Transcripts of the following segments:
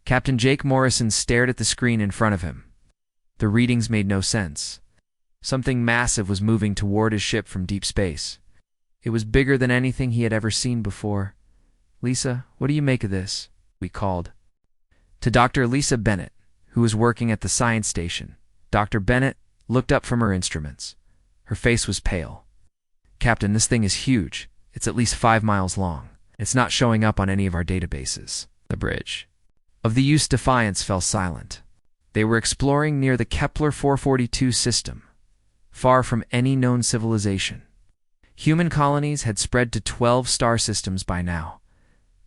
Captain Jake Morrison stared at the screen in front of him. The readings made no sense. Something massive was moving toward his ship from deep space. It was bigger than anything he had ever seen before. "Lisa, what do you make of this?" we called. To Dr. Lisa Bennett, who was working at the science station. Dr. Bennett looked up from her instruments. Her face was pale. "Captain, this thing is huge. It's at least 5 miles long. It's not showing up on any of our databases." The bridge of the USE Defiance fell silent. They were exploring near the Kepler 442 system, far from any known civilization. Human colonies had spread to 12 star systems by now,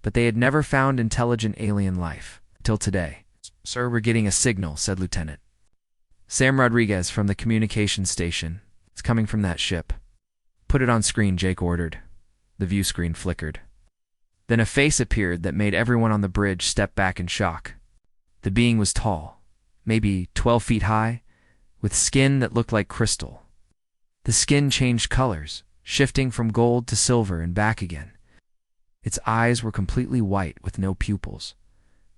but they had never found intelligent alien life, till today. "Sir, we're getting a signal," said Lieutenant Sam Rodriguez from the communications station. "It's coming from that ship." "Put it on screen," Jake ordered. The view screen flickered. Then a face appeared that made everyone on the bridge step back in shock. The being was tall, maybe 12 feet high, with skin that looked like crystal. The skin changed colors, shifting from gold to silver and back again. Its eyes were completely white with no pupils.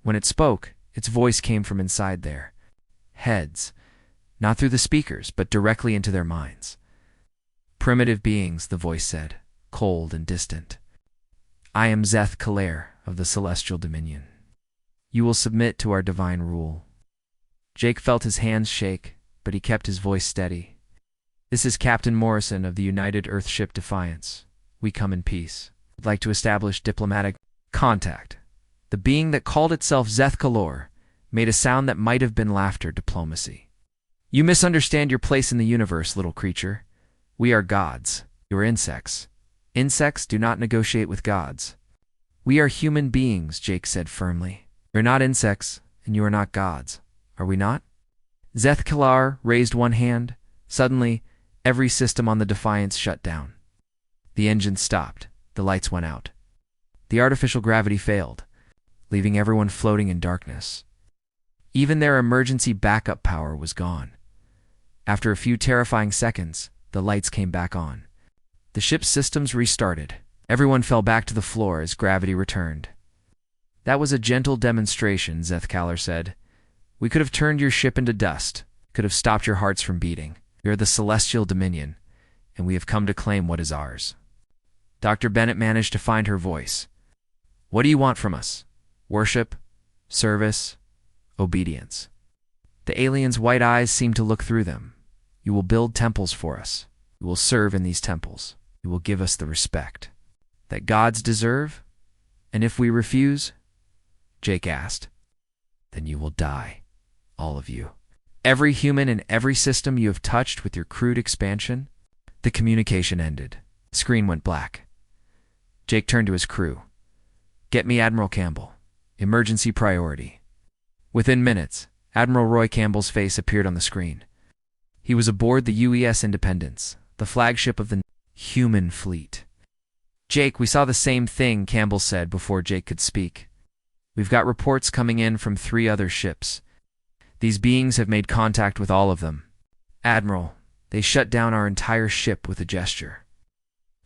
When it spoke, its voice came from inside their heads, not through the speakers, but directly into their minds. "Primitive beings," the voice said, cold and distant. "I am Zeth Kalair of the Celestial Dominion. You will submit to our divine rule." Jake felt his hands shake, but he kept his voice steady. "This is Captain Morrison of the United Earthship Defiance. We come in peace. We'd like to establish diplomatic contact." The being that called itself Zeth Kalair made a sound that might have been laughter diplomacy. "You misunderstand your place in the universe, little creature. We are gods. You are insects. Insects do not negotiate with gods." "We are human beings," Jake said firmly. "We're not insects, and you are not gods. Are we not?" Zeth Kalair raised one hand. Suddenly, every system on the Defiance shut down. The engines stopped. The lights went out. The artificial gravity failed, leaving everyone floating in darkness. Even their emergency backup power was gone. After a few terrifying seconds, the lights came back on. The ship's systems restarted. Everyone fell back to the floor as gravity returned. "That was a gentle demonstration," Zeth Kalair said. "We could have turned your ship into dust, could have stopped your hearts from beating. We are the Celestial Dominion, and we have come to claim what is ours." Dr. Bennett managed to find her voice. "What do you want from us? Worship? Service? Obedience?" The alien's white eyes seemed to look through them. "You will build temples for us. You will serve in these temples. You will give us the respect that gods deserve? And if we refuse?" Jake asked. "Then you will die. All of you. Every human in every system you have touched with your crude expansion." The communication ended. The screen went black. Jake turned to his crew. "Get me Admiral Campbell. Emergency priority." Within minutes, Admiral Roy Campbell's face appeared on the screen. He was aboard the UES Independence, the flagship of the human fleet. "Jake, we saw the same thing," Campbell said before Jake could speak. "We've got reports coming in from 3 other ships. These beings have made contact with all of them. Admiral, they shut down our entire ship with a gesture.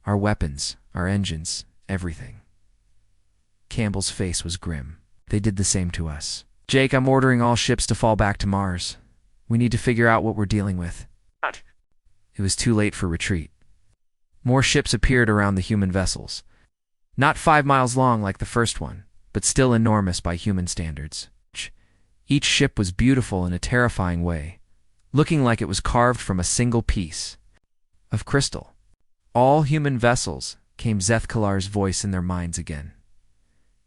Our weapons, our engines, everything." Campbell's face was grim. "They did the same to us. Jake, I'm ordering all ships to fall back to Mars. We need to figure out what we're dealing with." It was too late for retreat. More ships appeared around the human vessels. Not 5 miles long like the first one, but still enormous by human standards. Each ship was beautiful in a terrifying way, looking like it was carved from a single piece of crystal. "All human vessels," came Zeth Kalair's voice in their minds again.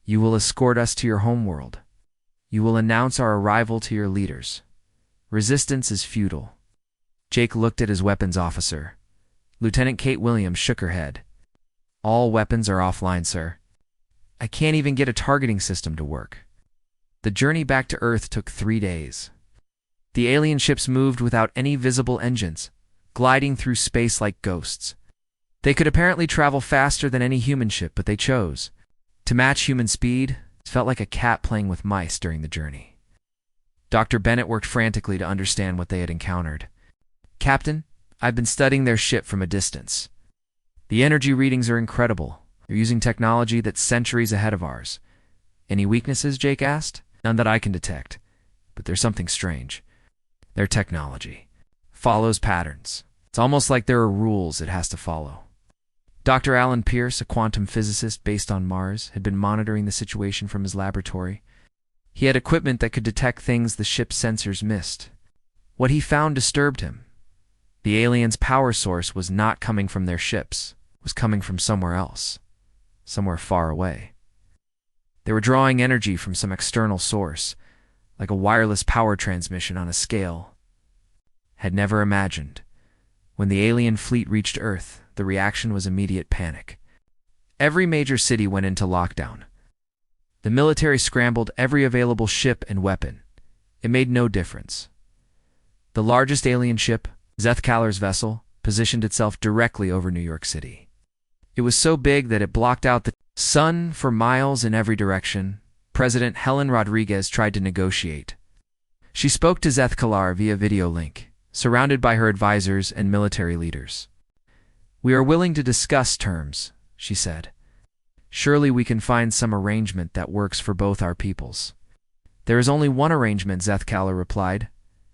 "You will escort us to your homeworld. You will announce our arrival to your leaders. Resistance is futile." Jake looked at his weapons officer. Lieutenant Kate Williams shook her head. "All weapons are offline, sir. I can't even get a targeting system to work." The journey back to Earth took 3 days. The alien ships moved without any visible engines, gliding through space like ghosts. They could apparently travel faster than any human ship, but they chose to match human speed. It felt like a cat playing with mice during the journey. Dr. Bennett worked frantically to understand what they had encountered. "Captain, I've been studying their ship from a distance. The energy readings are incredible. They're using technology that's centuries ahead of ours." "Any weaknesses?" Jake asked. None that I can detect, but there's something strange. Their technology follows patterns. It's almost like there are rules it has to follow. Dr. Alan Pierce, a quantum physicist based on Mars, had been monitoring the situation from his laboratory. He had equipment that could detect things the ship's sensors missed. What he found disturbed him. The aliens' power source was not coming from their ships. It was coming from somewhere else, somewhere far away. They were drawing energy from some external source, like a wireless power transmission on a scale had never imagined. When the alien fleet reached Earth, the reaction was immediate panic. Every major city went into lockdown. The military scrambled every available ship and weapon. It made no difference. The largest alien ship, Zethkalar's vessel, positioned itself directly over New York City. It was so big that it blocked out the sun for miles in every direction. President Helen Rodriguez tried to negotiate. She spoke to Zethkalar via video link, surrounded by her advisors and military leaders. "We are willing to discuss terms," she said. "Surely we can find some arrangement that works for both our peoples." "There is only one arrangement," Zethkalar replied.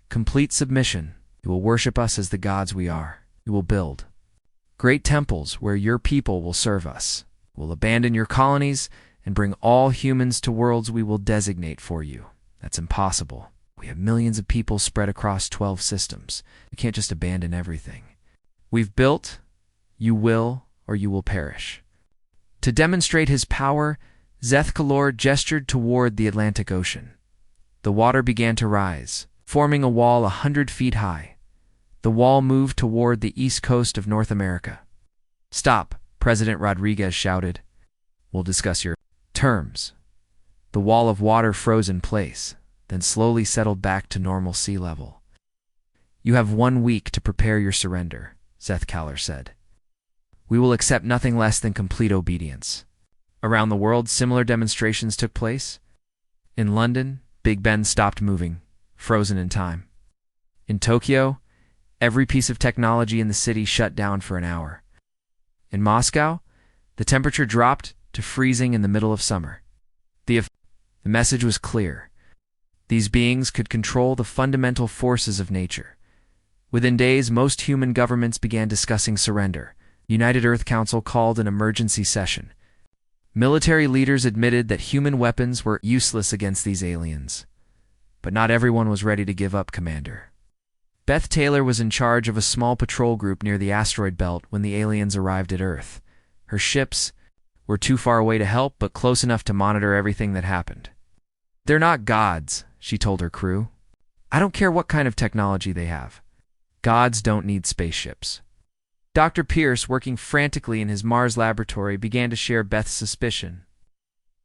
"Complete submission. You will worship us as the gods we are. You will build great temples where your people will serve us. You will abandon your colonies and bring all humans to worlds we will designate for you." "That's impossible. We have millions of people spread across 12 systems. We can't just abandon everything. We've built, you will, or you will perish." To demonstrate his power, Zethkalar gestured toward the Atlantic Ocean. The water began to rise, forming a wall 100 feet high. The wall moved toward the east coast of North America. "Stop," President Rodriguez shouted. "We'll discuss your terms." The wall of water froze in place, then slowly settled back to normal sea level. "You have 1 week to prepare your surrender," Zethkalar said. "We will accept nothing less than complete obedience." Around the world, similar demonstrations took place. In London, Big Ben stopped moving, frozen in time. In Tokyo, every piece of technology in the city shut down for an hour. In Moscow, the temperature dropped to freezing in the middle of summer. The message was clear. These beings could control the fundamental forces of nature. Within days, most human governments began discussing surrender. The United Earth Council called an emergency session. Military leaders admitted that human weapons were useless against these aliens. But not everyone was ready to give up, Commander. Beth Taylor was in charge of a small patrol group near the asteroid belt when the aliens arrived at Earth. Her ships were too far away to help, but close enough to monitor everything that happened. "They're not gods," she told her crew. "I don't care what kind of technology they have. Gods don't need spaceships." Dr. Pierce, working frantically in his Mars laboratory, began to share Beth's suspicion.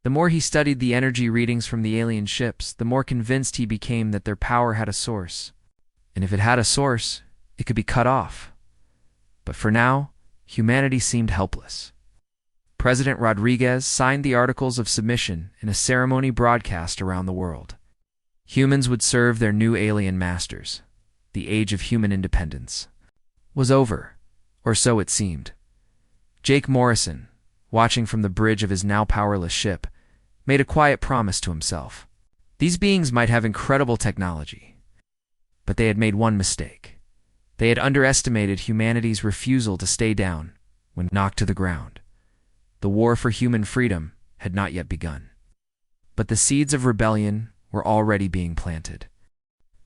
The more he studied the energy readings from the alien ships, the more convinced he became that their power had a source. And if it had a source, it could be cut off. But for now, humanity seemed helpless. President Rodriguez signed the Articles of Submission in a ceremony broadcast around the world. Humans would serve their new alien masters. The age of human independence was over, or so it seemed. Jake Morrison, watching from the bridge of his now powerless ship, made a quiet promise to himself. These beings might have incredible technology, but they had made one mistake. They had underestimated humanity's refusal to stay down when knocked to the ground. The war for human freedom had not yet begun. But the seeds of rebellion were already being planted.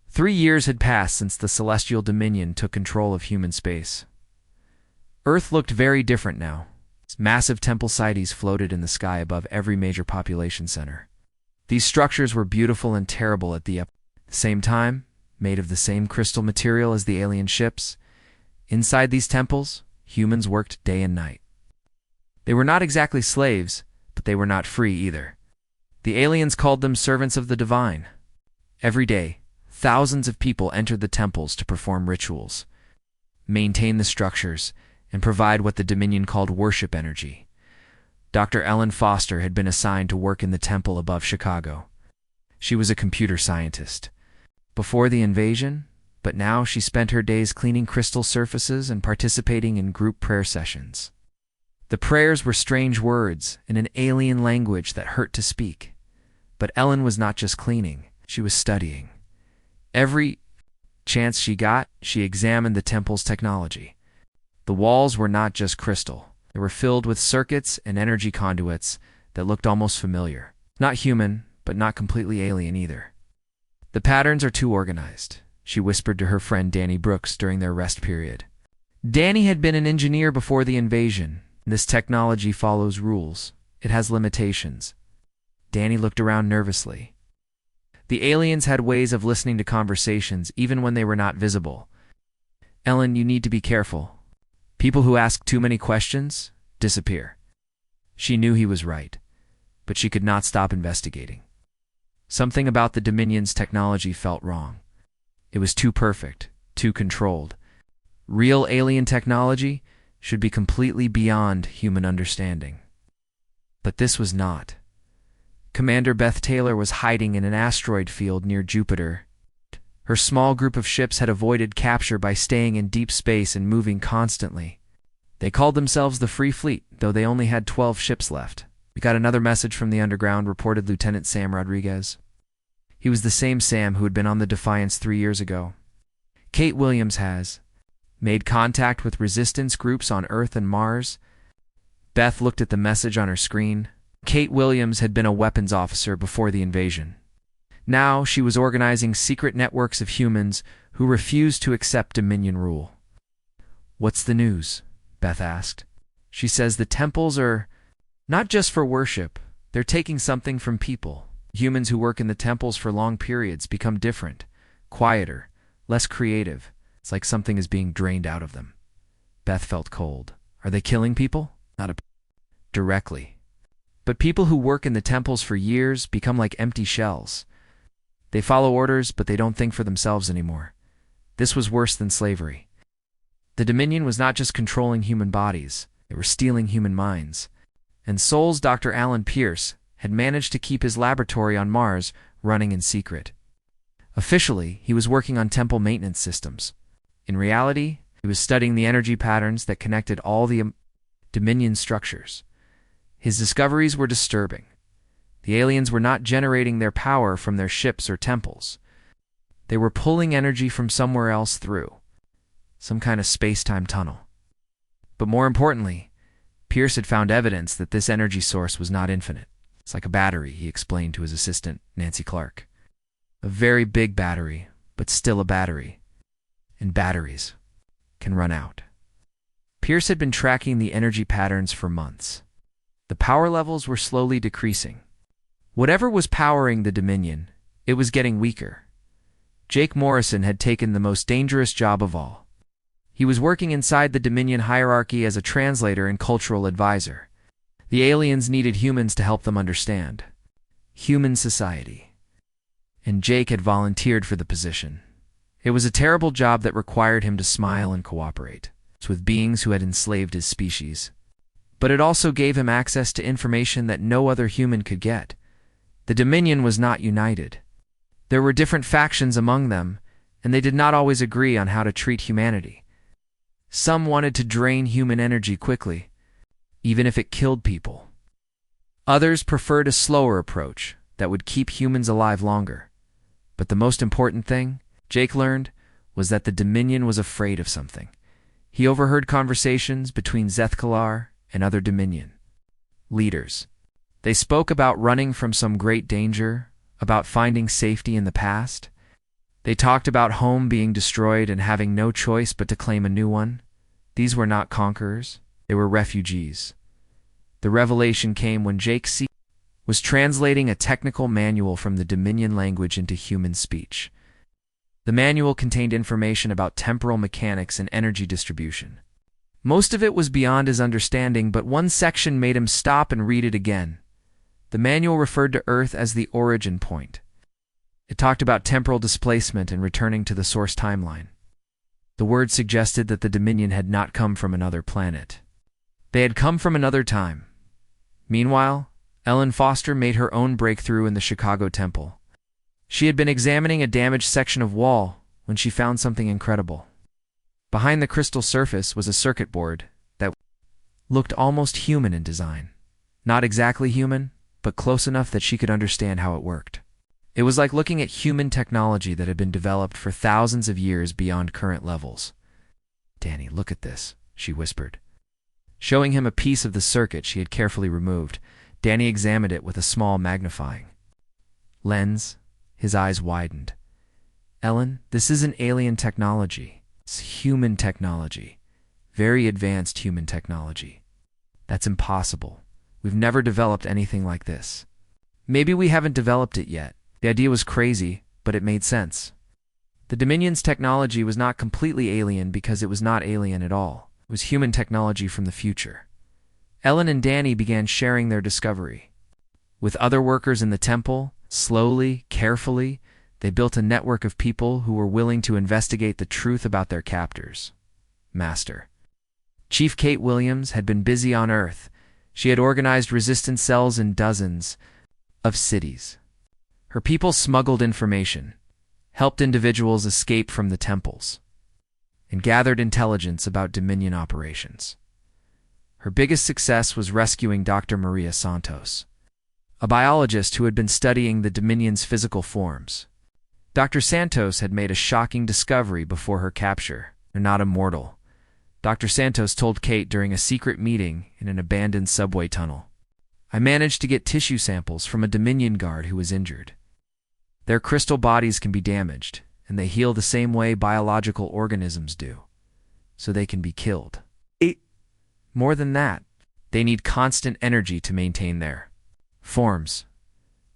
3 years had passed since the Celestial Dominion took control of human space. Earth looked very different now. Massive temple sites floated in the sky above every major population center. These structures were beautiful and terrible at the same time, made of the same crystal material as the alien ships. Inside these temples, humans worked day and night. They were not exactly slaves, but they were not free either. The aliens called them servants of the divine. Every day, thousands of people entered the temples to perform rituals, maintain the structures, and provide what the Dominion called worship energy. Dr. Ellen Foster had been assigned to work in the temple above Chicago. She was a computer scientist before the invasion, but now she spent her days cleaning crystal surfaces and participating in group prayer sessions. The prayers were strange words in an alien language that hurt to speak. But Ellen was not just cleaning, she was studying. Every chance she got, she examined the temple's technology. The walls were not just crystal. They were filled with circuits and energy conduits that looked almost familiar. Not human, but not completely alien either. The patterns are too organized, she whispered to her friend Danny Brooks during their rest period. Danny had been an engineer before the invasion. This technology follows rules. It has limitations. Danny looked around nervously. The aliens had ways of listening to conversations even when they were not visible. Ellen, you need to be careful. People who ask too many questions disappear. She knew he was right, but she could not stop investigating. Something about the Dominion's technology felt wrong. It was too perfect, too controlled. Real alien technology should be completely beyond human understanding. But this was not. Commander Beth Taylor was hiding in an asteroid field near Jupiter. Her small group of ships had avoided capture by staying in deep space and moving constantly. They called themselves the Free Fleet, though they only had 12 ships left. We got another message from the underground, reported Lieutenant Sam Rodriguez. He was the same Sam who had been on the Defiance 3 years ago. Kate Williams has made contact with resistance groups on Earth and Mars. Beth looked at the message on her screen. Kate Williams had been a weapons officer before the invasion. Now she was organizing secret networks of humans who refused to accept Dominion rule. What's the news? Beth asked. She says the temples are not just for worship. They're taking something from people. Humans who work in the temples for long periods become different, quieter, less creative. It's like something is being drained out of them. Beth felt cold. Are they killing people? Not directly. But people who work in the temples for years become like empty shells. They follow orders, but they don't think for themselves anymore. This was worse than slavery. The Dominion was not just controlling human bodies, they were stealing human minds. And Sol's Dr. Alan Pierce had managed to keep his laboratory on Mars running in secret. Officially, he was working on temple maintenance systems. In reality, he was studying the energy patterns that connected all the Dominion structures. His discoveries were disturbing. The aliens were not generating their power from their ships or temples. They were pulling energy from somewhere else through some kind of space-time tunnel. But more importantly, Pierce had found evidence that this energy source was not infinite. It's like a battery, he explained to his assistant, Nancy Clark. A very big battery, but still a battery. And batteries can run out. Pierce had been tracking the energy patterns for months. The power levels were slowly decreasing. Whatever was powering the Dominion, it was getting weaker. Jake Morrison had taken the most dangerous job of all. He was working inside the Dominion hierarchy as a translator and cultural advisor. The aliens needed humans to help them understand human society. And Jake had volunteered for the position. It was a terrible job that required him to smile and cooperate with beings who had enslaved his species. But it also gave him access to information that no other human could get. The Dominion was not united. There were different factions among them, and they did not always agree on how to treat humanity. Some wanted to drain human energy quickly, even if it killed people. Others preferred a slower approach that would keep humans alive longer. But the most important thing, Jake learned, was that the Dominion was afraid of something. He overheard conversations between Zethkalar and other Dominion leaders. They spoke about running from some great danger, about finding safety in the past. They talked about home being destroyed and having no choice but to claim a new one. These were not conquerors, they were refugees. The revelation came when Jake C. was translating a technical manual from the Dominion language into human speech. The manual contained information about temporal mechanics and energy distribution. Most of it was beyond his understanding, but one section made him stop and read it again. The manual referred to Earth as the origin point. It talked about temporal displacement and returning to the source timeline. The word suggested that the Dominion had not come from another planet. They had come from another time. Meanwhile, Ellen Foster made her own breakthrough in the Chicago Temple. She had been examining a damaged section of wall when she found something incredible. Behind the crystal surface was a circuit board that looked almost human in design. Not exactly human, but close enough that she could understand how it worked. It was like looking at human technology that had been developed for thousands of years beyond current levels. "Danny, look at this," she whispered. Showing him a piece of the circuit she had carefully removed, Danny examined it with a small magnifying lens. His eyes widened. "Ellen, this isn't alien technology. It's human technology. Very advanced human technology. That's impossible. We've never developed anything like this." "Maybe we haven't developed it yet." The idea was crazy, but it made sense. The Dominion's technology was not completely alien because it was not alien at all. It was human technology from the future. Ellen and Danny began sharing their discovery. With other workers in the temple, slowly, carefully, they built a network of people who were willing to investigate the truth about their captors. Master. Chief Kate Williams had been busy on Earth. She had organized resistance cells in dozens of cities. Her people smuggled information, helped individuals escape from the temples, and gathered intelligence about Dominion operations. Her biggest success was rescuing Dr. Maria Santos, a biologist who had been studying the Dominion's physical forms. Dr. Santos had made a shocking discovery before her capture. They're not immortal. Dr. Santos told Kate during a secret meeting in an abandoned subway tunnel. "I managed to get tissue samples from a Dominion guard who was injured. Their crystal bodies can be damaged, and they heal the same way biological organisms do, so they can be killed. More than that, they need constant energy to maintain their forms.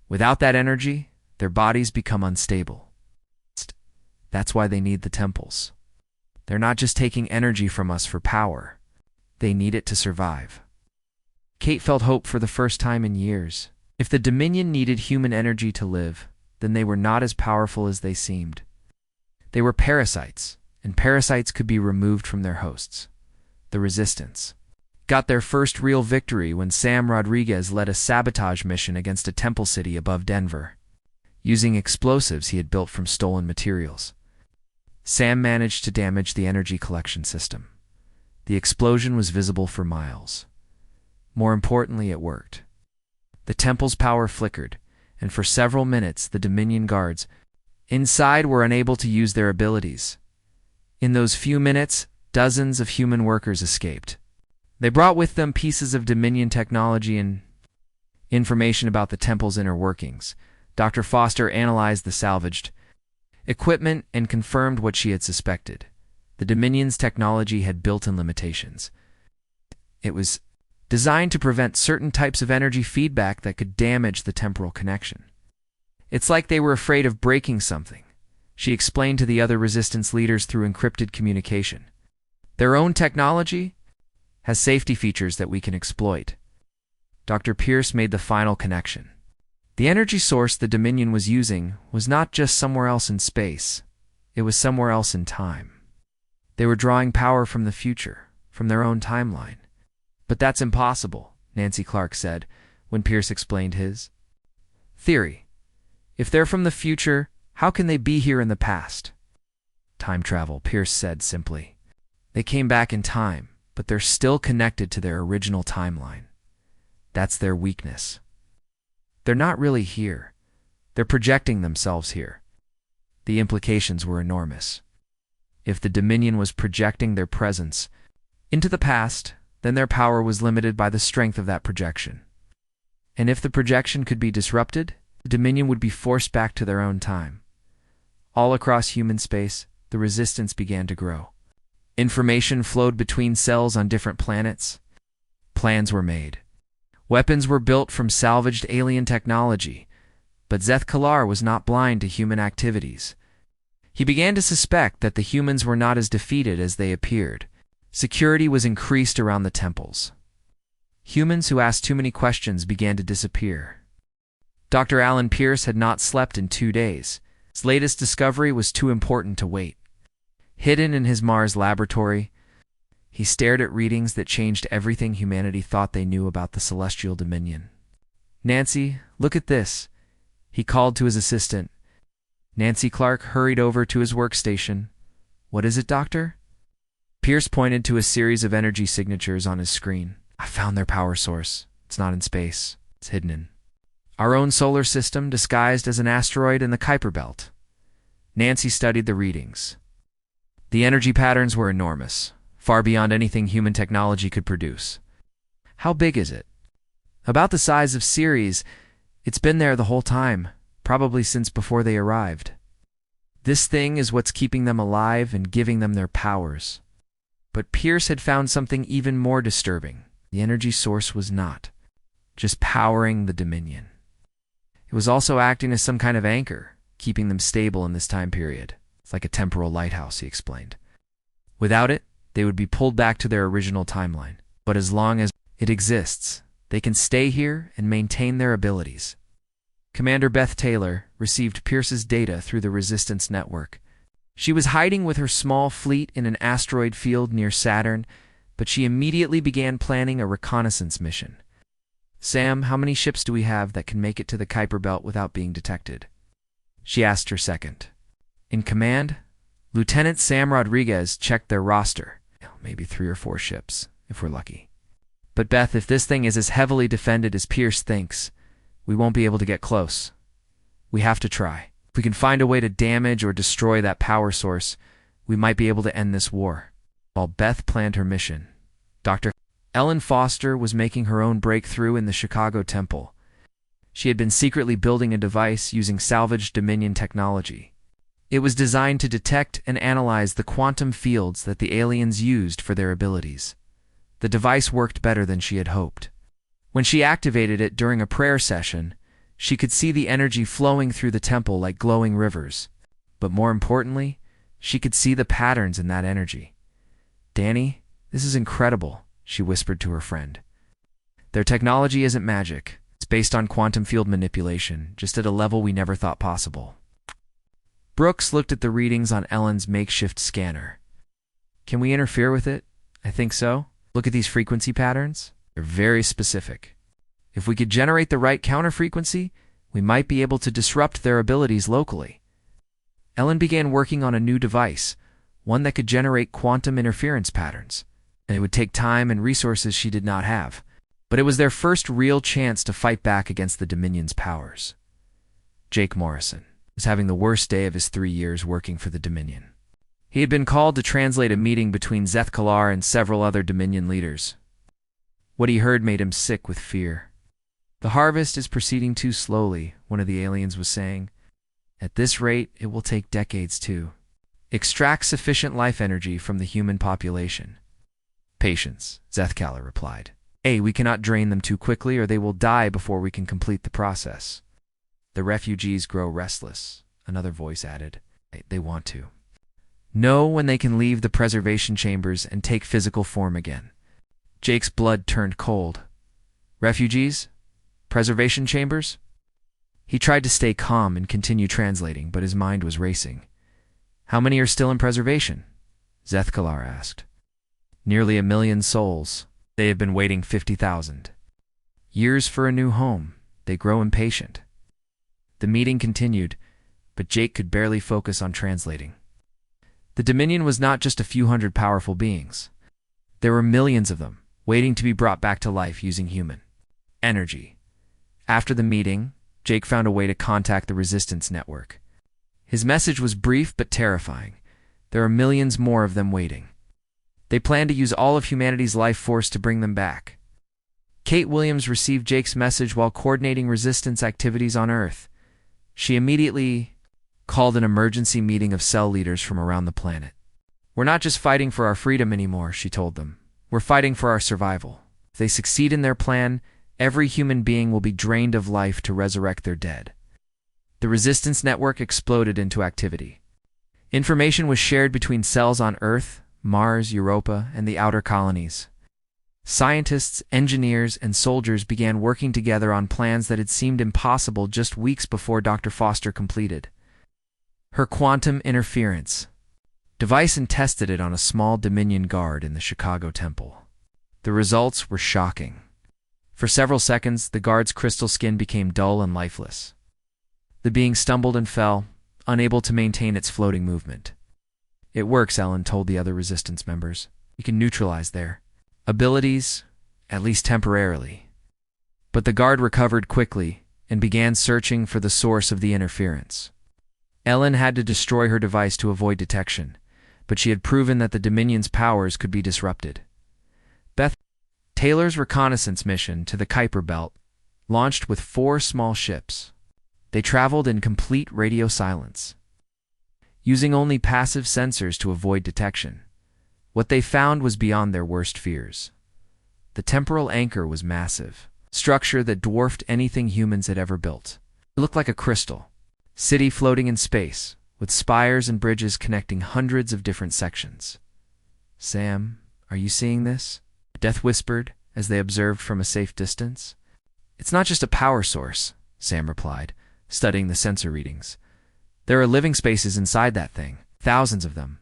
Without that energy, their bodies become unstable. That's why they need the temples. They're not just taking energy from us for power. They need it to survive." Kate felt hope for the first time in years. If the Dominion needed human energy to live, then they were not as powerful as they seemed. They were parasites, and parasites could be removed from their hosts. The Resistance got their first real victory when Sam Rodriguez led a sabotage mission against a temple city above Denver, using explosives he had built from stolen materials. Sam managed to damage the energy collection system. The explosion was visible for miles. More importantly, it worked. The temple's power flickered, and for several minutes the Dominion guards inside were unable to use their abilities. In those few minutes, dozens of human workers escaped. They brought with them pieces of Dominion technology and information about the temple's inner workings. Dr. Foster analyzed the salvaged equipment and confirmed what she had suspected. The Dominion's technology had built-in limitations. It was designed to prevent certain types of energy feedback that could damage the temporal connection. "It's like they were afraid of breaking something," she explained to the other resistance leaders through encrypted communication. "Their own technology has safety features that we can exploit." Dr. Pierce made the final connection. The energy source the Dominion was using was not just somewhere else in space. It was somewhere else in time. They were drawing power from the future, from their own timeline. "But that's impossible," Nancy Clark said, when Pierce explained his theory. "If they're from the future, how can they be here in the past?" "Time travel," Pierce said simply. "They came back in time, but they're still connected to their original timeline. That's their weakness. They're not really here. They're projecting themselves here." The implications were enormous. If the Dominion was projecting their presence into the past, then their power was limited by the strength of that projection. And if the projection could be disrupted, the Dominion would be forced back to their own time. All across human space, the resistance began to grow. Information flowed between cells on different planets. Plans were made. Weapons were built from salvaged alien technology, but Zeth Kalar was not blind to human activities. He began to suspect that the humans were not as defeated as they appeared. Security was increased around the temples. Humans who asked too many questions began to disappear. Dr. Alan Pierce had not slept in 2 days. His latest discovery was too important to wait. Hidden in his Mars laboratory, he stared at readings that changed everything humanity thought they knew about the Celestial Dominion. "Nancy, look at this," he called to his assistant. Nancy Clark hurried over to his workstation. "What is it, Doctor?" Pierce pointed to a series of energy signatures on his screen. "I found their power source. It's not in space. It's hidden in Our own solar system disguised as an asteroid in the Kuiper Belt. Nancy studied the readings. The energy patterns were enormous, far beyond anything human technology could produce. How big is it? About the size of Ceres. It's been there the whole time, probably since before they arrived. This thing is what's keeping them alive and giving them their powers. But Pierce had found something even more disturbing. The energy source was not just powering the Dominion. It was also acting as some kind of anchor, keeping them stable in this time period. It's like a temporal lighthouse, he explained. Without it, they would be pulled back to their original timeline. But as long as it exists, they can stay here and maintain their abilities. Commander Beth Taylor received Pierce's data through the Resistance Network. She was hiding with her small fleet in an asteroid field near Saturn, but she immediately began planning a reconnaissance mission. Sam, how many ships do we have that can make it to the Kuiper Belt without being detected? She asked her second. In command, Lieutenant Sam Rodriguez checked their roster. Maybe 3 or 4 ships, if we're lucky. But Beth, if this thing is as heavily defended as Pierce thinks, we won't be able to get close. We have to try. If we can find a way to damage or destroy that power source, we might be able to end this war. While Beth planned her mission, Dr. Ellen Foster was making her own breakthrough in the Chicago Temple. She had been secretly building a device using salvaged Dominion technology. It was designed to detect and analyze the quantum fields that the aliens used for their abilities. The device worked better than she had hoped. When she activated it during a prayer session, she could see the energy flowing through the temple like glowing rivers. But more importantly, she could see the patterns in that energy. "Danny, this is incredible," she whispered to her friend. "Their technology isn't magic. It's based on quantum field manipulation, just at a level we never thought possible." Brooks looked at the readings on Ellen's makeshift scanner. "Can we interfere with it?" "I think so. Look at these frequency patterns. They're very specific. If we could generate the right counter-frequency, we might be able to disrupt their abilities locally." Ellen began working on a new device, one that could generate quantum interference patterns, and it would take time and resources she did not have. But it was their first real chance to fight back against the Dominion's powers. Jake Morrison was having the worst day of his 3 years working for the Dominion. He had been called to translate a meeting between Zeth Kalar and several other Dominion leaders. What he heard made him sick with fear. "The harvest is proceeding too slowly," one of the aliens was saying. "At this rate, it will take decades to extract sufficient life energy from the human population." "Patience," Zeth Kalar replied. We cannot drain them too quickly or they will die before we can complete the process." "The refugees grow restless," another voice added. They want to know when they can leave the preservation chambers and take physical form again." Jake's blood turned cold. "Refugees? Preservation chambers?" He tried to stay calm and continue translating, but his mind was racing. "How many are still in preservation?" Zeth Kalar asked. "Nearly 1 million souls. They have been waiting 50,000. Years for a new home. They grow impatient." The meeting continued, but Jake could barely focus on translating. The Dominion was not just a few hundred powerful beings. There were millions of them, waiting to be brought back to life using human energy. After the meeting, Jake found a way to contact the Resistance Network. His message was brief but terrifying. There are millions more of them waiting. They plan to use all of humanity's life force to bring them back. Kate Williams received Jake's message while coordinating resistance activities on Earth. She immediately called an emergency meeting of cell leaders from around the planet. "We're not just fighting for our freedom anymore," she told them. "We're fighting for our survival. If they succeed in their plan, every human being will be drained of life to resurrect their dead." The Resistance Network exploded into activity. Information was shared between cells on Earth, Mars, Europa, and the outer colonies. Scientists, engineers, and soldiers began working together on plans that had seemed impossible just weeks before Dr. Foster completed her quantum interference device and tested it on a small Dominion guard in the Chicago Temple. The results were shocking. For several seconds, the guard's crystal skin became dull and lifeless. The being stumbled and fell, unable to maintain its floating movement. "It works," Ellen told the other resistance members. "You can neutralize their abilities, at least temporarily." But the guard recovered quickly, and began searching for the source of the interference. Ellen had to destroy her device to avoid detection, but she had proven that the Dominion's powers could be disrupted. Beth Taylor's reconnaissance mission to the Kuiper Belt launched with 4 small ships. They traveled in complete radio silence, using only passive sensors to avoid detection. What they found was beyond their worst fears. The temporal anchor was massive, a structure that dwarfed anything humans had ever built. It looked like a crystal city floating in space, with spires and bridges connecting hundreds of different sections. "Sam, are you seeing this?" Death whispered as they observed from a safe distance. "It's not just a power source," Sam replied, studying the sensor readings. "There are living spaces inside that thing, thousands of them."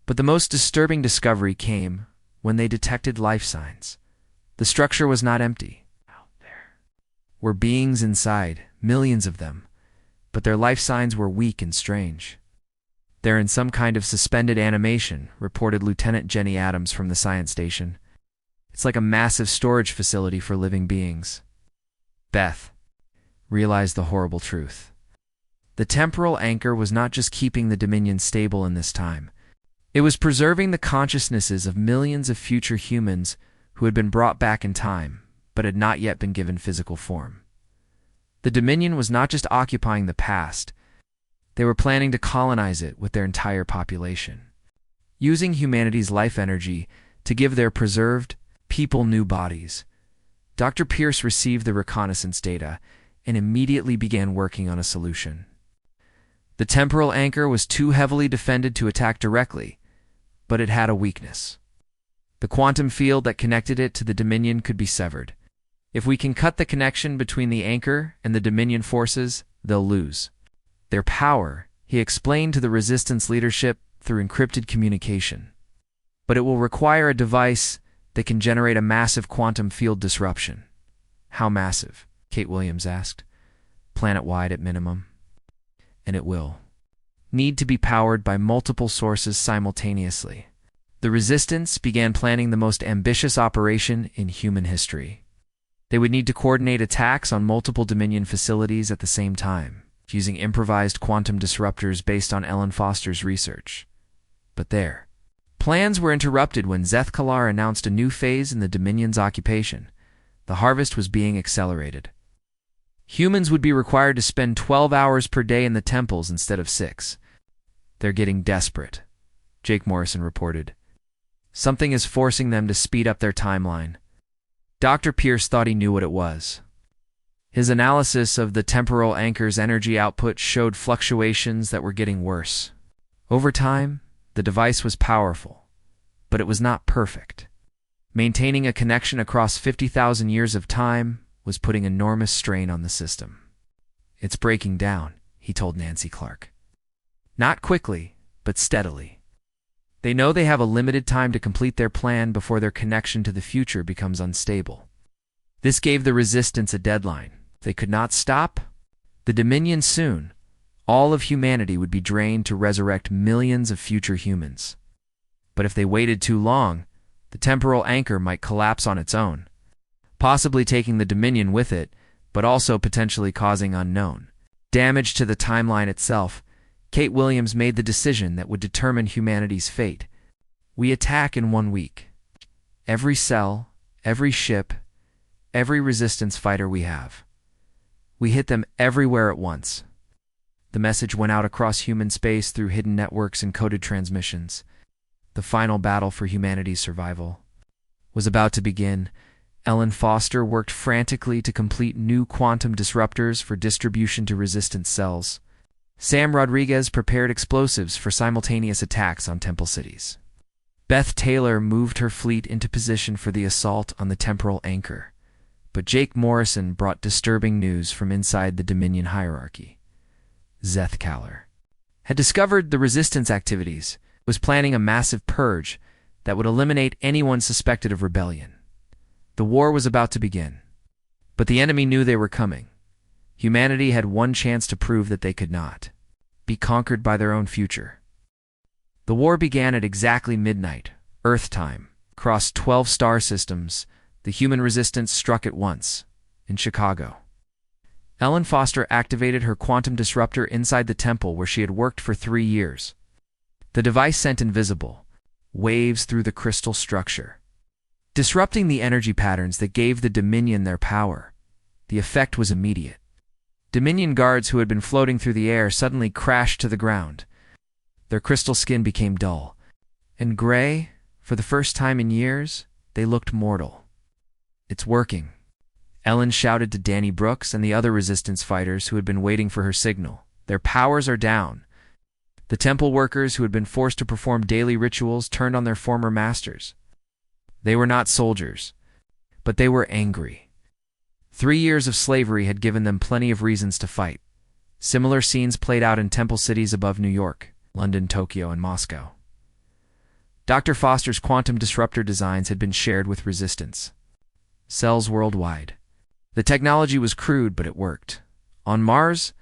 But the most disturbing discovery came when they detected life signs. The structure was not empty. Out there were beings inside, millions of them, but their life signs were weak and strange. "They're in some kind of suspended animation," reported Lieutenant Jenny Adams from the science station. "It's like a massive storage facility for living beings." Beth realized the horrible truth. The temporal anchor was not just keeping the Dominion stable in this time. It was preserving the consciousnesses of millions of future humans who had been brought back in time, but had not yet been given physical form. The Dominion was not just occupying the past, they were planning to colonize it with their entire population, using humanity's life energy to give their preserved people new bodies. Dr. Pierce received the reconnaissance data and immediately began working on a solution. The temporal anchor was too heavily defended to attack directly, but it had a weakness. The quantum field that connected it to the Dominion could be severed. "If we can cut the connection between the anchor and the Dominion forces, they'll lose their power," he explained to the Resistance leadership through encrypted communication. "But it will require a device that can generate a massive quantum field disruption." "How massive?" Kate Williams asked. "Planet-wide at minimum. And it will need to be powered by multiple sources simultaneously." The Resistance began planning the most ambitious operation in human history. They would need to coordinate attacks on multiple Dominion facilities at the same time, using improvised quantum disruptors based on Ellen Foster's research. But their plans were interrupted when Zeth Kalar announced a new phase in the Dominion's occupation. The harvest was being accelerated. Humans would be required to spend 12 hours per day in the temples instead of 6. "They're getting desperate," Jake Morrison reported. "Something is forcing them to speed up their timeline." Dr. Pierce thought he knew what it was. His analysis of the temporal anchor's energy output showed fluctuations that were getting worse. Over time, the device was powerful, but it was not perfect. Maintaining a connection across 50,000 years of time was putting enormous strain on the system. "It's breaking down," he told Nancy Clark. "Not quickly, but steadily. They know they have a limited time to complete their plan before their connection to the future becomes unstable." This gave the Resistance a deadline. They could not stop the Dominion soon. All of humanity would be drained to resurrect millions of future humans. But if they waited too long, the temporal anchor might collapse on its own, possibly taking the Dominion with it, but also potentially causing unknown damage to the timeline itself. Kate Williams made the decision that would determine humanity's fate. "We attack in 1 week. Every cell, every ship, every Resistance fighter we have. We hit them everywhere at once." The message went out across human space through hidden networks and coded transmissions. The final battle for humanity's survival was about to begin. Ellen Foster worked frantically to complete new quantum disruptors for distribution to Resistance cells. Sam Rodriguez prepared explosives for simultaneous attacks on temple cities. Beth Taylor moved her fleet into position for the assault on the temporal anchor. But Jake Morrison brought disturbing news from inside the Dominion hierarchy. Zeth Kalar had discovered the Resistance activities, was planning a massive purge that would eliminate anyone suspected of rebellion. The war was about to begin. But the enemy knew they were coming. Humanity had one chance to prove that they could not be conquered by their own future. The war began at exactly midnight, Earth time. Across 12 star systems, the human Resistance struck at once, in Chicago. Ellen Foster activated her quantum disruptor inside the temple where she had worked for 3 years. The device sent invisible waves through the crystal structure, disrupting the energy patterns that gave the Dominion their power. The effect was immediate. Dominion guards who had been floating through the air suddenly crashed to the ground. Their crystal skin became dull and gray. For the first time in years, they looked mortal. "It's working," Ellen shouted to Danny Brooks and the other resistance fighters who had been waiting for her signal. "Their powers are down." The temple workers who had been forced to perform daily rituals turned on their former masters. They were not soldiers, but they were angry. 3 years of slavery had given them plenty of reasons to fight. Similar scenes played out in temple cities above New York, London, Tokyo, and Moscow. Dr. Foster's quantum disruptor designs had been shared with resistance cells worldwide. The technology was crude, but it worked. On Mars,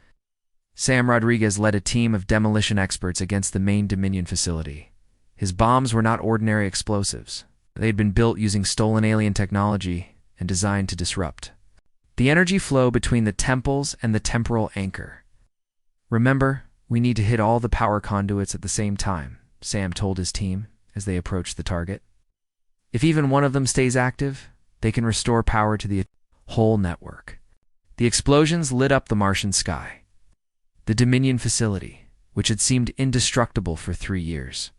Sam Rodriguez led a team of demolition experts against the main Dominion facility. His bombs were not ordinary explosives. They had been built using stolen alien technology and designed to disrupt the energy flow between the temples and the temporal anchor. "Remember, we need to hit all the power conduits at the same time," Sam told his team as they approached the target. "If even one of them stays active, they can restore power to the whole network." The explosions lit up the Martian sky. The Dominion facility, which had seemed indestructible for 3 years,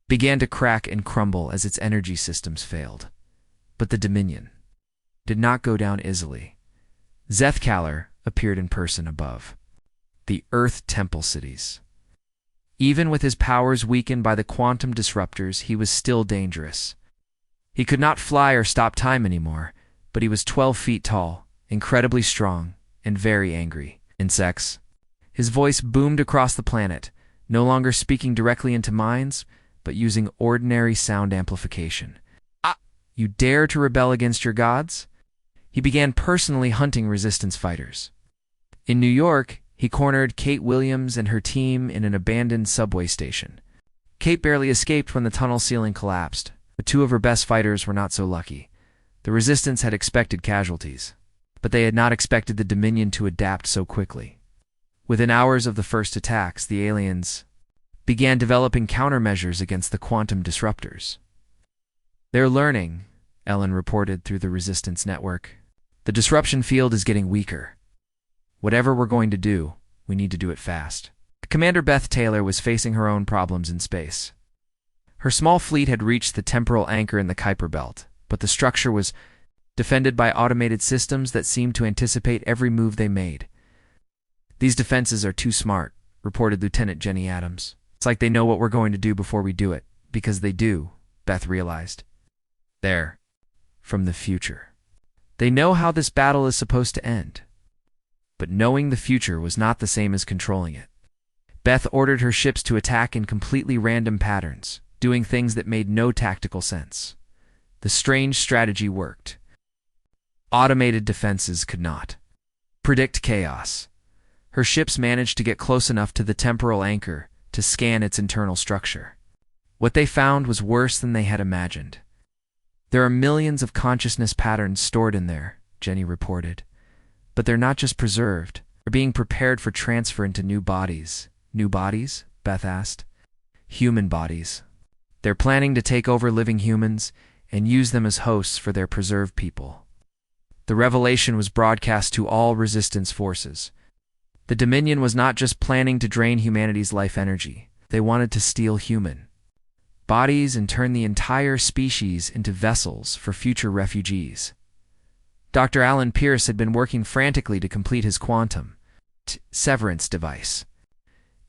began to crack and crumble as its energy systems failed. But the Dominion did not go down easily. Zethkaller appeared in person above the Earth temple cities. Even with his powers weakened by the quantum disruptors, he was still dangerous. He could not fly or stop time anymore, but he was 12 feet tall, incredibly strong, and very angry. "Insects." His voice boomed across the planet, no longer speaking directly into minds, but using ordinary sound amplification. "Ah, you dare to rebel against your gods?" He began personally hunting resistance fighters. In New York, he cornered Kate Williams and her team in an abandoned subway station. Kate barely escaped when the tunnel ceiling collapsed, but 2 of her best fighters were not so lucky. The resistance had expected casualties, but they had not expected the Dominion to adapt so quickly. Within hours of the first attacks, the aliens began developing countermeasures against the quantum disruptors. "They're learning," Ellen reported through the resistance network. "The disruption field is getting weaker. Whatever we're going to do, we need to do it fast." Commander Beth Taylor was facing her own problems in space. Her small fleet had reached the temporal anchor in the Kuiper Belt, but the structure was defended by automated systems that seemed to anticipate every move they made. "These defenses are too smart," reported Lieutenant Jenny Adams. "It's like they know what we're going to do before we do it, because they do," Beth realized. "They're from the future. They know how this battle is supposed to end." But knowing the future was not the same as controlling it. Beth ordered her ships to attack in completely random patterns, doing things that made no tactical sense. The strange strategy worked. Automated defenses could not predict chaos. Her ships managed to get close enough to the temporal anchor to scan its internal structure. What they found was worse than they had imagined. "There are millions of consciousness patterns stored in there," Jenny reported. "But they're not just preserved, they're being prepared for transfer into new bodies." "New bodies?" Beth asked. "Human bodies. They're planning to take over living humans and use them as hosts for their preserved people." The revelation was broadcast to all resistance forces. The Dominion was not just planning to drain humanity's life energy. They wanted to steal human bodies and turn the entire species into vessels for future refugees. Dr. Alan Pierce had been working frantically to complete his quantum severance device.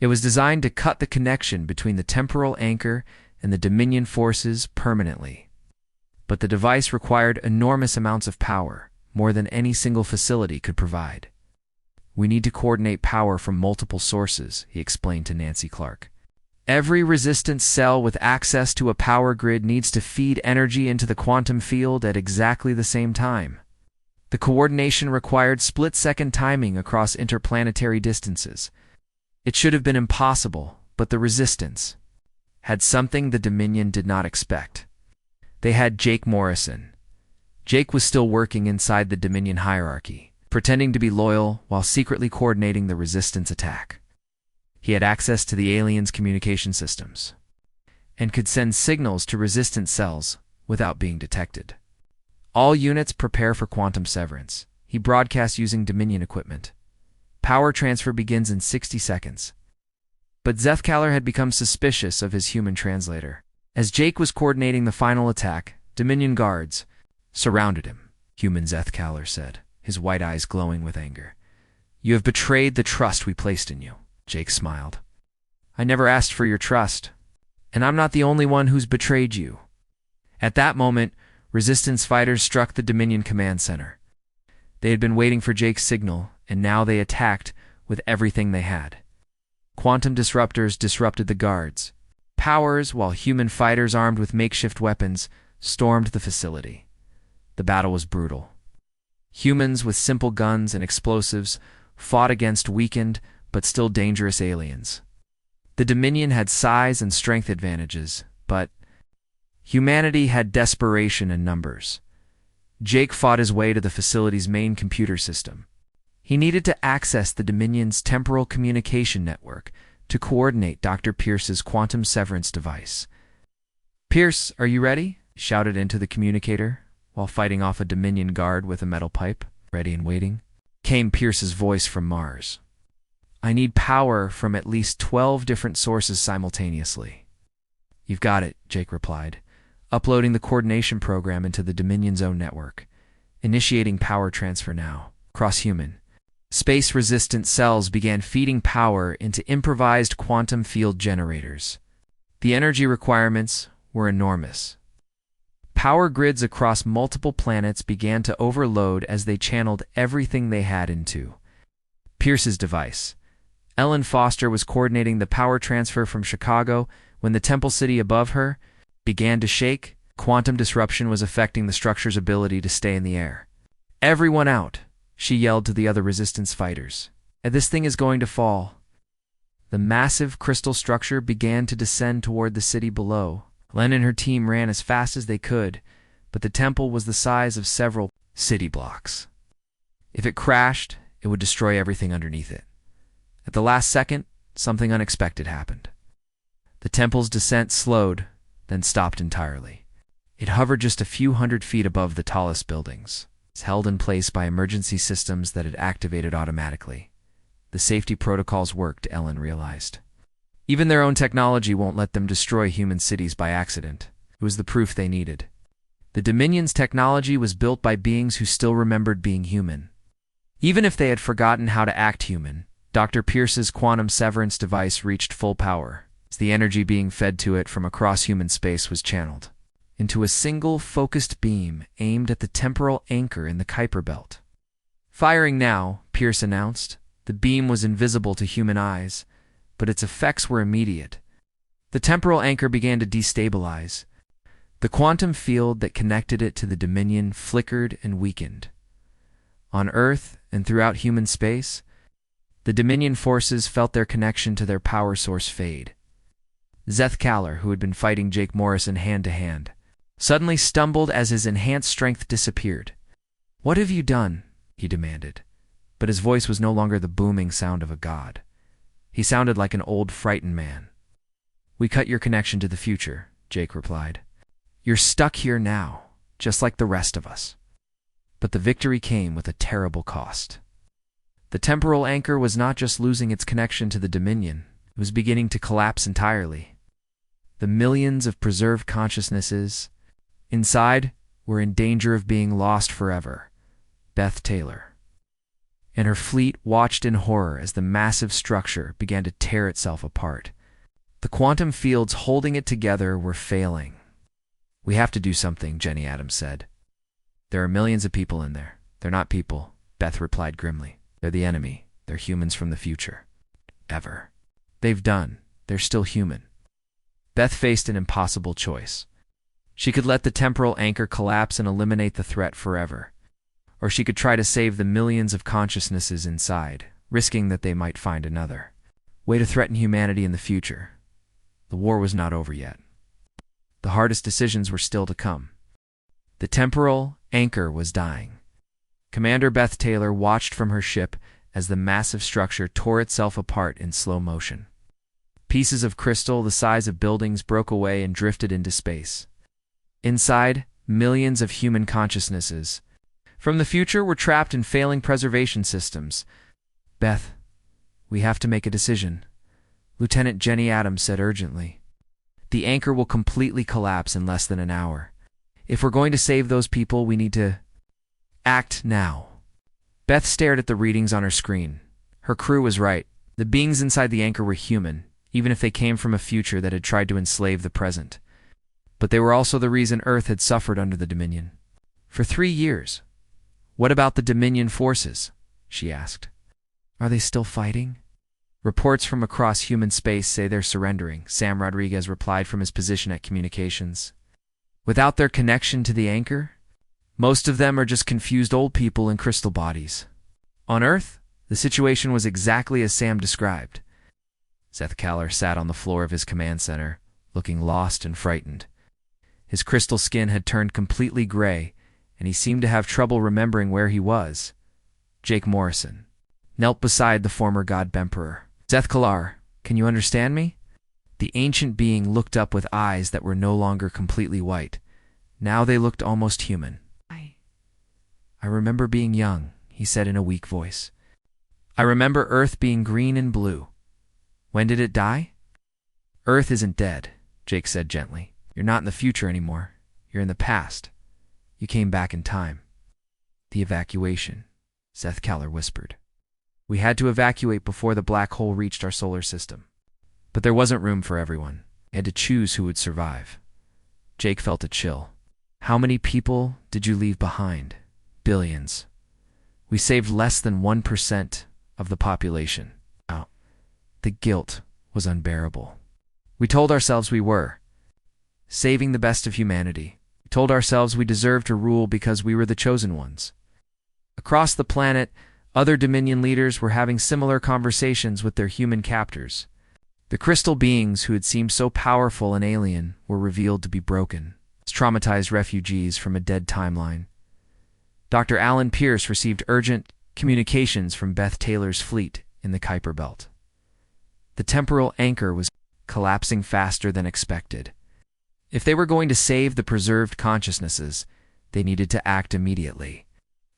It was designed to cut the connection between the temporal anchor and the Dominion forces permanently. But the device required enormous amounts of power, more than any single facility could provide. "We need to coordinate power from multiple sources," he explained to Nancy Clark. "Every resistance cell with access to a power grid needs to feed energy into the quantum field at exactly the same time. The coordination required split-second timing across interplanetary distances. It should have been impossible, but the resistance had something the Dominion did not expect. They had Jake Morrison. Jake was still working inside the Dominion hierarchy, pretending to be loyal while secretly coordinating the resistance attack. He had access to the aliens' communication systems and could send signals to resistance cells without being detected. All units prepare for quantum severance. He broadcasts using Dominion equipment. Power transfer begins in 60 seconds. But Zethkalar had become suspicious of his human translator. As Jake was coordinating the final attack, Dominion guards surrounded him. Human Zethkalar said, his white eyes glowing with anger. "You have betrayed the trust we placed in you." Jake smiled. "I never asked for your trust, and I'm not the only one who's betrayed you." At that moment, resistance fighters struck the Dominion command center. They had been waiting for Jake's signal, and now they attacked with everything they had. Quantum disruptors disrupted the guards' powers, while human fighters armed with makeshift weapons stormed the facility. The battle was brutal. Humans with simple guns and explosives fought against weakened but still dangerous aliens. The Dominion had size and strength advantages, but humanity had desperation and numbers. Jake fought his way to the facility's main computer system. He needed to access the Dominion's temporal communication network to coordinate Dr. Pierce's quantum severance device. "Pierce, are you ready?" he shouted into the communicator while fighting off a Dominion guard with a metal pipe. "Ready and waiting," came Pierce's voice from Mars. "I need power from at least 12 different sources simultaneously." "You've got it," Jake replied, uploading the coordination program into the Dominion's own network. "Initiating power transfer now." Cross-human. Space-resistant cells began feeding power into improvised quantum field generators. The energy requirements were enormous. Power grids across multiple planets began to overload as they channeled everything they had into Pierce's device. Ellen Foster was coordinating the power transfer from Chicago when the temple city above her began to shake. Quantum disruption was affecting the structure's ability to stay in the air. "Everyone out!" she yelled to the other resistance fighters. "This thing is going to fall." The massive crystal structure began to descend toward the city below. Len and her team ran as fast as they could, but the temple was the size of several city blocks. If it crashed, it would destroy everything underneath it. At the last second, something unexpected happened. The temple's descent slowed, then stopped entirely. It hovered just a few hundred feet above the tallest buildings. It's held in place by emergency systems that had activated automatically. The safety protocols worked, Ellen realized. Even their own technology won't let them destroy human cities by accident. It was the proof they needed. The Dominion's technology was built by beings who still remembered being human. Even if they had forgotten how to act human, Dr. Pierce's quantum severance device reached full power, as the energy being fed to it from across human space was channeled into a single focused beam aimed at the temporal anchor in the Kuiper belt. "Firing now," Pierce announced. The beam was invisible to human eyes, but its effects were immediate. The temporal anchor began to destabilize. The quantum field that connected it to the Dominion flickered and weakened. On Earth and throughout human space, the Dominion forces felt their connection to their power source fade. Zethkalar, who had been fighting Jake Morrison hand to hand, suddenly stumbled as his enhanced strength disappeared. "What have you done?" he demanded, but his voice was no longer the booming sound of a god. He sounded like an old, frightened man. "We cut your connection to the future," Jake replied. "You're stuck here now, just like the rest of us." But the victory came with a terrible cost. The temporal anchor was not just losing its connection to the Dominion, it was beginning to collapse entirely. The millions of preserved consciousnesses inside were in danger of being lost forever. Beth Taylor and her fleet watched in horror as the massive structure began to tear itself apart. The quantum fields holding it together were failing. "We have to do something," Jenny Adams said. "There are millions of people in there." "They're not people," Beth replied grimly. "They're the enemy. They're humans from the future." "Ever." "They've done. They're still human." Beth faced an impossible choice. She could let the temporal anchor collapse and eliminate the threat forever, or she could try to save the millions of consciousnesses inside, risking that they might find another way to threaten humanity in the future. The war was not over yet. The hardest decisions were still to come. The temporal anchor was dying. Commander Beth Taylor watched from her ship as the massive structure tore itself apart in slow motion. Pieces of crystal the size of buildings broke away and drifted into space. Inside, millions of human consciousnesses from the future were trapped in failing preservation systems. "Beth, we have to make a decision," Lieutenant Jenny Adams said urgently. "The anchor will completely collapse in less than an hour. If we're going to save those people, we need to act now." Beth stared at the readings on her screen. Her crew was right. The beings inside the anchor were human, even if they came from a future that had tried to enslave the present. But they were also the reason Earth had suffered under the Dominion. For 3 years. "What about the Dominion forces?" she asked. "Are they still fighting?" "Reports from across human space say they're surrendering," Sam Rodriguez replied from his position at communications. "Without their connection to the anchor, most of them are just confused old people in crystal bodies." On Earth, the situation was exactly as Sam described. Seth Kaller sat on the floor of his command center, looking lost and frightened. His crystal skin had turned completely gray, and he seemed to have trouble remembering where he was. Jake Morrison knelt beside the former God Bemperor. "Seth Kalar, can you understand me?" The ancient being looked up with eyes that were no longer completely white. Now they looked almost human. I remember being young," he said in a weak voice. "I remember Earth being green and blue. When did it die?" "Earth isn't dead," Jake said gently. "You're not in the future anymore. You're in the past. You came back in time." "The evacuation," Seth Kaller whispered. "We had to evacuate before the black hole reached our solar system. But there wasn't room for everyone. We had to choose who would survive." Jake felt a chill. "How many people did you leave behind?" "Billions. We saved less than 1% of the population." Oh, the guilt was unbearable. "We told ourselves we were saving the best of humanity. We told ourselves we deserved to rule because we were the chosen ones." Across the planet, other Dominion leaders were having similar conversations with their human captors. The crystal beings who had seemed so powerful and alien were revealed to be broken, as traumatized refugees from a dead timeline. Dr. Alan Pierce received urgent communications from Beth Taylor's fleet in the Kuiper Belt. The temporal anchor was collapsing faster than expected. If they were going to save the preserved consciousnesses, they needed to act immediately.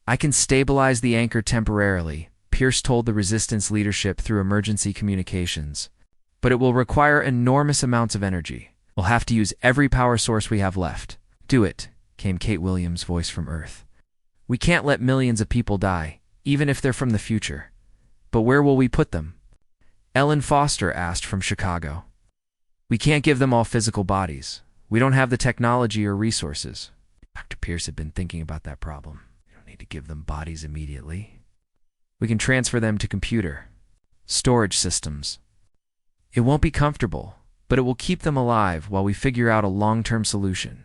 "I can stabilize the anchor temporarily," Pierce told the Resistance leadership through emergency communications. "But it will require enormous amounts of energy. We'll have to use every power source we have left." "Do it," came Kate Williams' voice from Earth. "We can't let millions of people die, even if they're from the future." "But where will we put them?" Ellen Foster asked from Chicago. "We can't give them all physical bodies. We don't have the technology or resources." Dr. Pierce had been thinking about that problem. "We don't need to give them bodies immediately. We can transfer them to computer storage systems. It won't be comfortable, but it will keep them alive while we figure out a long-term solution."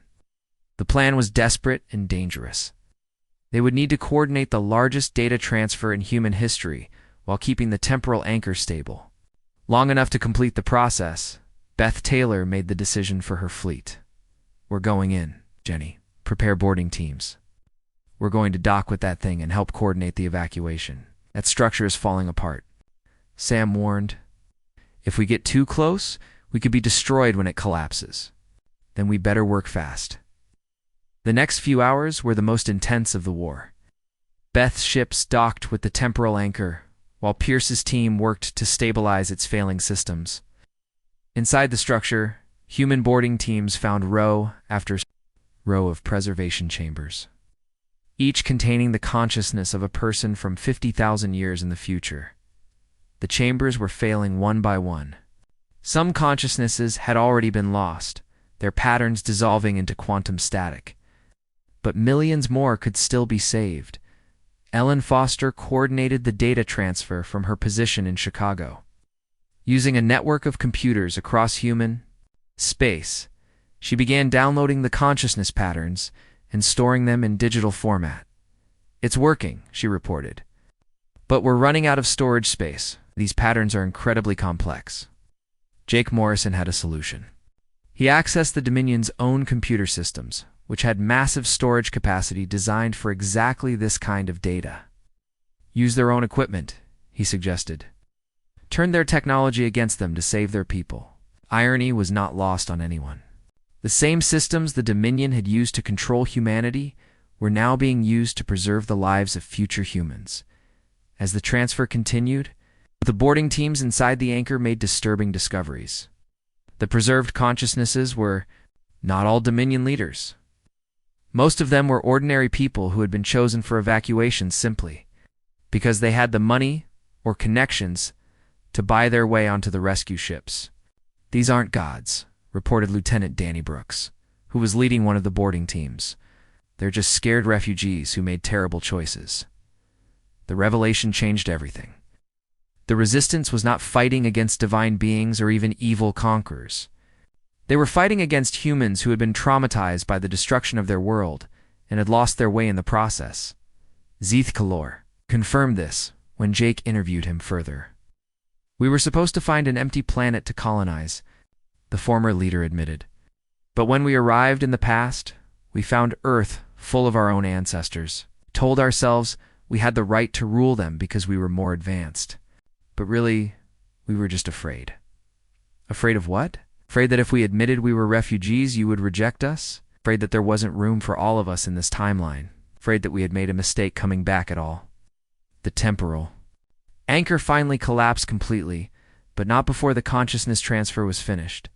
The plan was desperate and dangerous. They would need to coordinate the largest data transfer in human history while keeping the temporal anchor stable. Long enough to complete the process, Beth Taylor made the decision for her fleet. "We're going in, Jenny. Prepare boarding teams. We're going to dock with that thing and help coordinate the evacuation. That structure is falling apart." Sam warned. "If we get too close, we could be destroyed when it collapses. Then we better work fast." The next few hours were the most intense of the war. Beth's ships docked with the temporal anchor, while Pierce's team worked to stabilize its failing systems. Inside the structure, human boarding teams found row after row of preservation chambers, each containing the consciousness of a person from 50,000 years in the future. The chambers were failing one by one. Some consciousnesses had already been lost, their patterns dissolving into quantum static. But millions more could still be saved. Ellen Foster coordinated the data transfer from her position in Chicago. Using a network of computers across human space, she began downloading the consciousness patterns and storing them in digital format. "It's working," she reported. "But we're running out of storage space. These patterns are incredibly complex." Jake Morrison had a solution. He accessed the Dominion's own computer systems, which had massive storage capacity designed for exactly this kind of data. Use their own equipment, he suggested. Turn their technology against them to save their people. Irony was not lost on anyone. The same systems the Dominion had used to control humanity were now being used to preserve the lives of future humans. As the transfer continued, the boarding teams inside the anchor made disturbing discoveries. The preserved consciousnesses were not all Dominion leaders. Most of them were ordinary people who had been chosen for evacuation simply because they had the money or connections to buy their way onto the rescue ships. These aren't gods, reported Lieutenant Danny Brooks, who was leading one of the boarding teams. They're just scared refugees who made terrible choices. The revelation changed everything. The resistance was not fighting against divine beings or even evil conquerors. They were fighting against humans who had been traumatized by the destruction of their world and had lost their way in the process. Zeeth Kalor confirmed this when Jake interviewed him further. We were supposed to find an empty planet to colonize, the former leader admitted. But when we arrived in the past, we found Earth full of our own ancestors, told ourselves we had the right to rule them because we were more advanced. But really, we were just afraid. Afraid of what? Afraid that if we admitted we were refugees, you would reject us? Afraid that there wasn't room for all of us in this timeline? Afraid that we had made a mistake coming back at all? The temporal anchor finally collapsed completely, but not before the consciousness transfer was finished.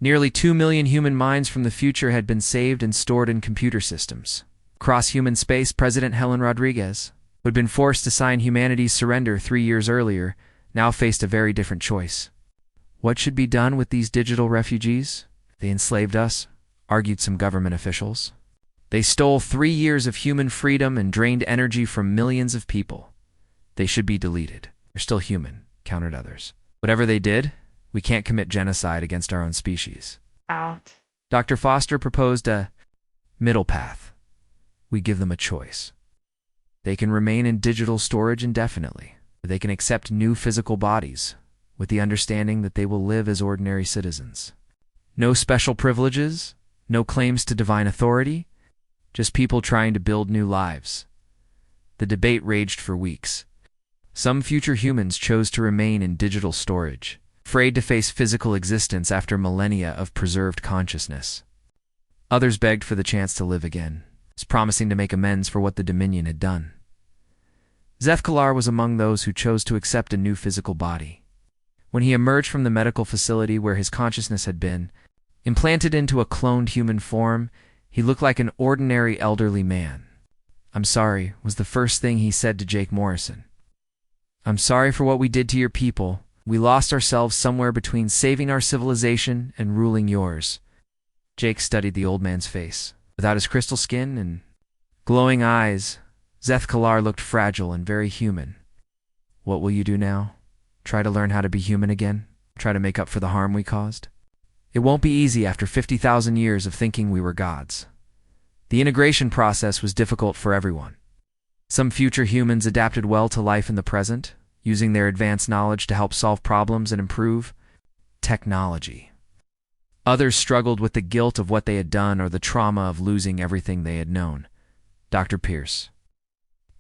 Nearly 2 million human minds from the future had been saved and stored in computer systems. Across human space, President Helen Rodriguez, who had been forced to sign humanity's surrender 3 years earlier, now faced a very different choice. What should be done with these digital refugees? They enslaved us, argued some government officials. They stole 3 years of human freedom and drained energy from millions of people. They should be deleted. They're still human, countered others. Whatever they did, we can't commit genocide against our own species. Out. Dr. Foster proposed a middle path. We give them a choice. They can remain in digital storage indefinitely. They can accept new physical bodies, with the understanding that they will live as ordinary citizens. No special privileges, no claims to divine authority, just people trying to build new lives. The debate raged for weeks. Some future humans chose to remain in digital storage, afraid to face physical existence after millennia of preserved consciousness. Others begged for the chance to live again, promising to make amends for what the Dominion had done. Zeeth Kalor was among those who chose to accept a new physical body. When he emerged from the medical facility where his consciousness had been, implanted into a cloned human form, he looked like an ordinary elderly man. "I'm sorry," was the first thing he said to Jake Morrison. "I'm sorry for what we did to your people. We lost ourselves somewhere between saving our civilization and ruling yours." Jake studied the old man's face. Without his crystal skin and glowing eyes, Zeeth Kalor looked fragile and very human. "What will you do now? Try to learn how to be human again? Try to make up for the harm we caused? It won't be easy after 50,000 years of thinking we were gods." The integration process was difficult for everyone. Some future humans adapted well to life in the present, using their advanced knowledge to help solve problems and improve technology. Others struggled with the guilt of what they had done or the trauma of losing everything they had known. Dr. Pierce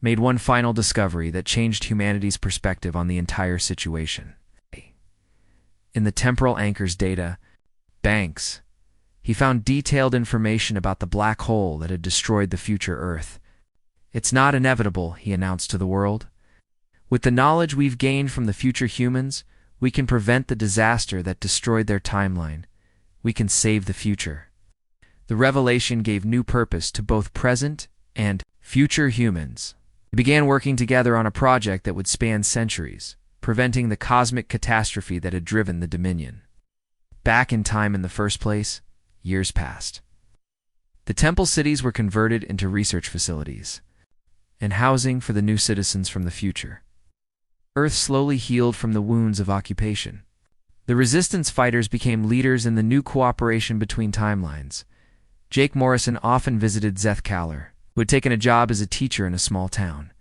made one final discovery that changed humanity's perspective on the entire situation. In the temporal anchor's data banks, he found detailed information about the black hole that had destroyed the future Earth. "It's not inevitable," he announced to the world. "With the knowledge we've gained from the future humans, we can prevent the disaster that destroyed their timeline. We can save the future." The revelation gave new purpose to both present and future humans. They began working together on a project that would span centuries, preventing the cosmic catastrophe that had driven the Dominion. Back in time in the first place, years passed. The temple cities were converted into research facilities and housing for the new citizens from the future. Earth slowly healed from the wounds of occupation. The resistance fighters became leaders in the new cooperation between timelines. Jake Morrison often visited Zeeth Kalor, who had taken a job as a teacher in a small town.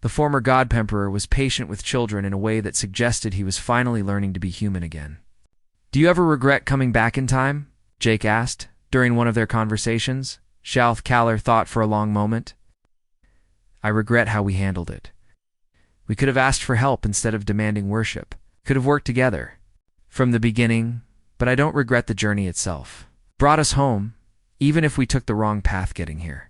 The former God-Emperor was patient with children in a way that suggested he was finally learning to be human again. "Do you ever regret coming back in time?" Jake asked, During one of their conversations, Shalth Kaller thought for a long moment. I regret how we handled it. We could have asked for help instead of demanding worship. Could have worked together from the beginning, but I don't regret the journey itself. Brought us home, even if we took the wrong path getting here.